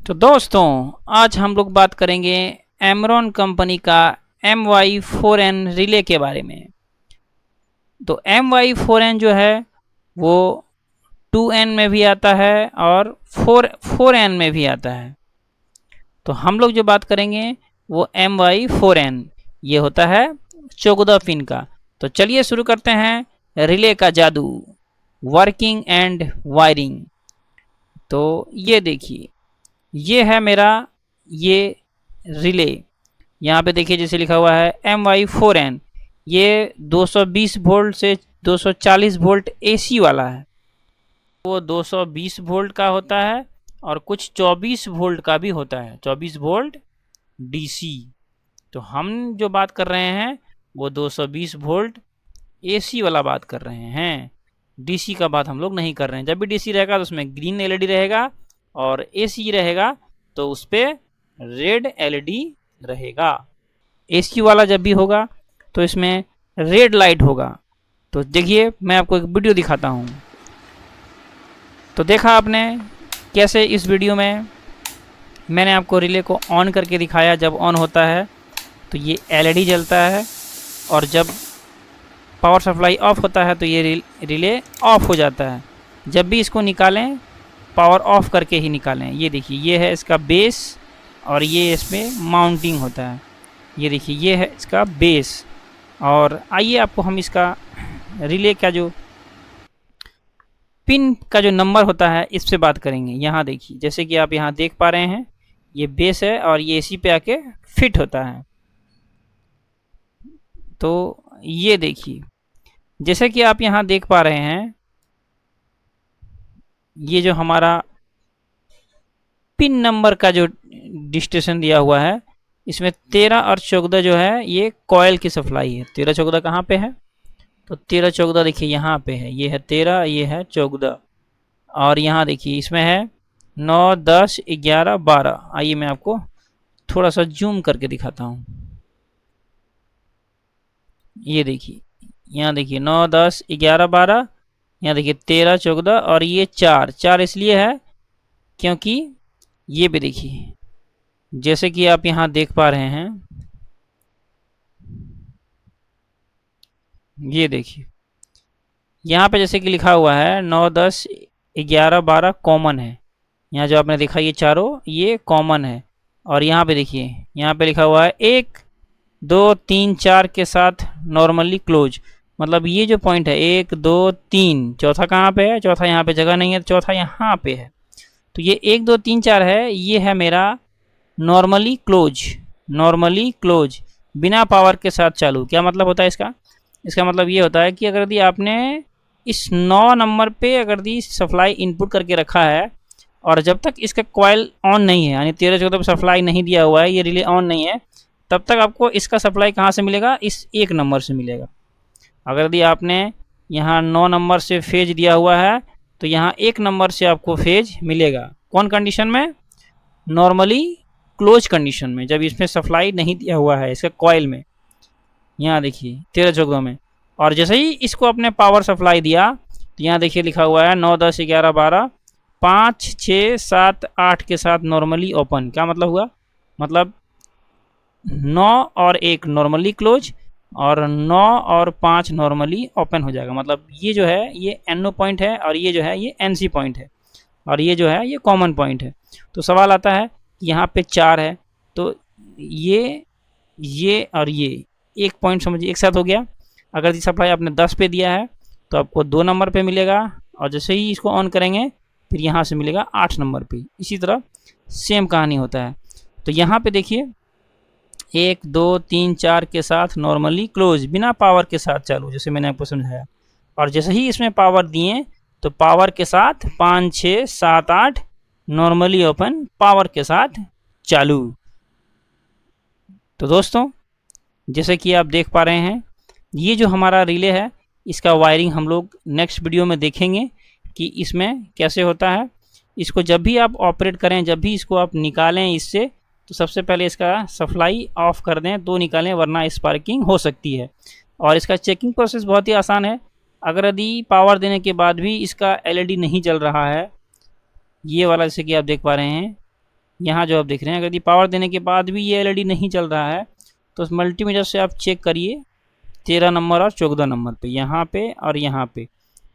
तो दोस्तों, आज हम लोग बात करेंगे एमरॉन कंपनी का MY4N रिले के बारे में। तो MY4N जो है वो 2N में भी आता है और 4N में भी आता है। तो हम लोग जो बात करेंगे वो MY4N, ये होता है 14 पिन का। तो चलिए शुरू करते हैं रिले का जादू, वर्किंग एंड वायरिंग। तो ये देखिए, ये है मेरा ये रिले। यहाँ पे देखिए जैसे लिखा हुआ है MY4N, ये 220 वोल्ट से 240 वोल्ट AC वाला है। वो 220 वोल्ट का होता है और कुछ 24 वोल्ट का भी होता है, 24 वोल्ट DC। तो हम जो बात कर रहे हैं वो 220 वोल्ट AC वाला बात कर रहे हैं, DC का बात हम लोग नहीं कर रहे हैं। जब भी DC रहेगा तो उसमें ग्रीन LED रहेगा और AC रहेगा तो उस पर रेड LED रहेगा। AC वाला जब भी होगा तो इसमें रेड लाइट होगा। तो देखिए, मैं आपको एक वीडियो दिखाता हूँ। तो देखा आपने कैसे इस वीडियो में मैंने आपको रिले को ऑन करके दिखाया। जब ऑन होता है तो ये LED जलता है और जब पावर सप्लाई ऑफ होता है तो ये रिले ऑफ हो जाता है। जब भी इसको निकालें पावर ऑफ करके ही निकालें। ये देखिए, ये है इसका बेस और ये इसमें माउंटिंग होता है। ये देखिए, ये है इसका बेस। और आइए आपको हम इसका रिले का जो पिन का जो नंबर होता है इससे बात करेंगे। यहाँ देखिए, जैसे कि आप यहाँ देख पा रहे हैं, ये बेस है और ये AC पे आके फिट होता है। तो ये देखिए, जैसे कि आप यहाँ देख पा रहे हैं, ये जो हमारा पिन नंबर का जो डिस्टेंस दिया हुआ है, इसमें 13 और 14 जो है ये कॉयल की सप्लाई है। 13 14 कहाँ पे है? तो 13 14 देखिए यहाँ पे है। ये है 13, ये है 14 और यहाँ देखिए इसमें है 9 10 11 12। आइए मैं आपको थोड़ा सा जूम करके दिखाता हूँ। ये देखिए, यहाँ देखिए 9 10 11 12, यहाँ देखिए 13 14 और ये 4 4 इसलिए है क्योंकि ये भी देखिए, जैसे कि आप यहाँ देख पा रहे हैं, ये देखिए यहाँ पे जैसे कि लिखा हुआ है 9 10 11 12 कॉमन है। यहाँ जो आपने देखा ये चारों ये कॉमन है। और यहाँ पे देखिए, यहाँ पे लिखा हुआ है 1 2 3 4 के साथ नॉर्मली क्लोज। मतलब ये जो पॉइंट है 1 2 3, चौथा कहाँ पे है? चौथा यहाँ पे जगह नहीं है, चौथा यहाँ पे है। तो ये 1 2 3 4 है, ये है मेरा नॉर्मली क्लोज। नॉर्मली क्लोज बिना पावर के साथ चालू। क्या मतलब होता है इसका? इसका मतलब ये होता है कि अगर यदि आपने इस 9 नंबर पे अगर दी सप्लाई इनपुट करके रखा है और जब तक इसका कॉइल ऑन नहीं है, यानी 13 14 पे सप्लाई नहीं दिया हुआ है, ये रिले ऑन नहीं है, तब तक आपको इसका सप्लाई कहाँ से मिलेगा? इस 1 नंबर से मिलेगा। अगर यदि आपने यहाँ 9 नंबर से फेज दिया हुआ है तो यहाँ 1 नंबर से आपको फेज मिलेगा। कौन कंडीशन में? नॉर्मली क्लोज कंडीशन में, जब इसमें सप्लाई नहीं दिया हुआ है इसका कॉइल में। यहाँ देखिए 13 14 में। और जैसे ही इसको अपने पावर सप्लाई दिया तो यहाँ देखिए लिखा हुआ है 9 10 11 12 5 6 7 8 के साथ नॉर्मली ओपन। क्या मतलब हुआ? मतलब 9 और 1 नॉर्मली क्लोज और 9 और 5 नॉर्मली ओपन हो जाएगा। मतलब ये जो है ये NO पॉइंट है और ये जो है ये NC पॉइंट है और ये जो है ये कॉमन पॉइंट है। तो सवाल आता है यहाँ पे 4 है तो ये और ये एक पॉइंट समझिए एक साथ हो गया। अगर सप्लाई आपने 10 पे दिया है तो आपको 2 नंबर पे मिलेगा और जैसे ही इसको ऑन करेंगे फिर यहाँ से मिलेगा 8 नंबर पे। इसी तरह सेम कहानी होता है। तो यहाँ पे देखिए 1 2 3 4 के साथ नॉर्मली क्लोज बिना पावर के साथ चालू, जैसे मैंने आपको समझाया। और जैसे ही इसमें पावर दिए तो पावर के साथ 5 6 7 8 नॉर्मली ओपन पावर के साथ चालू। तो दोस्तों, जैसे कि आप देख पा रहे हैं, ये जो हमारा रिले है इसका वायरिंग हम लोग नेक्स्ट वीडियो में देखेंगे कि इसमें कैसे होता है। इसको जब भी आप ऑपरेट करें, जब भी इसको आप निकालें इससे, तो सबसे पहले इसका सप्लाई ऑफ कर दें तो निकालें, वरना स्पार्किंग हो सकती है। और इसका चेकिंग प्रोसेस बहुत ही आसान है। अगर यदि पावर देने के बाद भी इसका LED नहीं जल रहा है, ये वाला जैसे कि आप देख पा रहे हैं, यहाँ जो आप देख रहे हैं, अगर ये पावर देने के बाद भी ये एलईडी नहीं चल रहा है तो उस मल्टीमीटर से आप चेक करिए 13 नंबर और 14 नंबर पे, यहाँ पे और यहाँ पे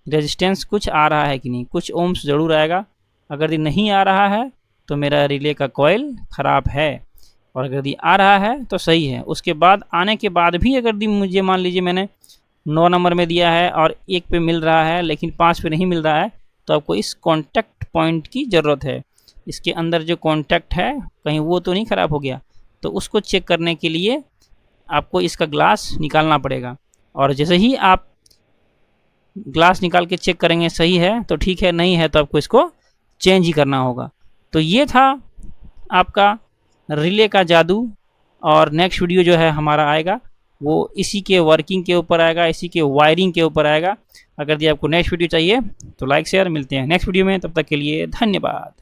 रेजिस्टेंस कुछ आ रहा है कि नहीं, कुछ ओम्स ज़रूर आएगा। अगर ये नहीं आ रहा है तो मेरा रिले का कॉइल ख़राब है, और अगर ये आ रहा है तो सही है। उसके बाद आने के बाद भी अगर मुझे मान लीजिए मैंने 9 नंबर में दिया है और 1 पे मिल रहा है लेकिन 5 पे नहीं मिल रहा है, तो आपको इस कॉन्टैक्ट पॉइंट की ज़रूरत है। इसके अंदर जो कॉन्टैक्ट है कहीं वो तो नहीं ख़राब हो गया, तो उसको चेक करने के लिए आपको इसका ग्लास निकालना पड़ेगा। और जैसे ही आप ग्लास निकाल के चेक करेंगे सही है तो ठीक है, नहीं है तो आपको इसको चेंज ही करना होगा। तो ये था आपका रिले का जादू। और नेक्स्ट वीडियो जो है हमारा आएगा वो इसी के वर्किंग के ऊपर आएगा, इसी के वायरिंग के ऊपर आएगा। अगर ये आपको नेक्स्ट वीडियो चाहिए तो लाइक शेयर, मिलते हैं नेक्स्ट वीडियो में, तब तक के लिए धन्यवाद।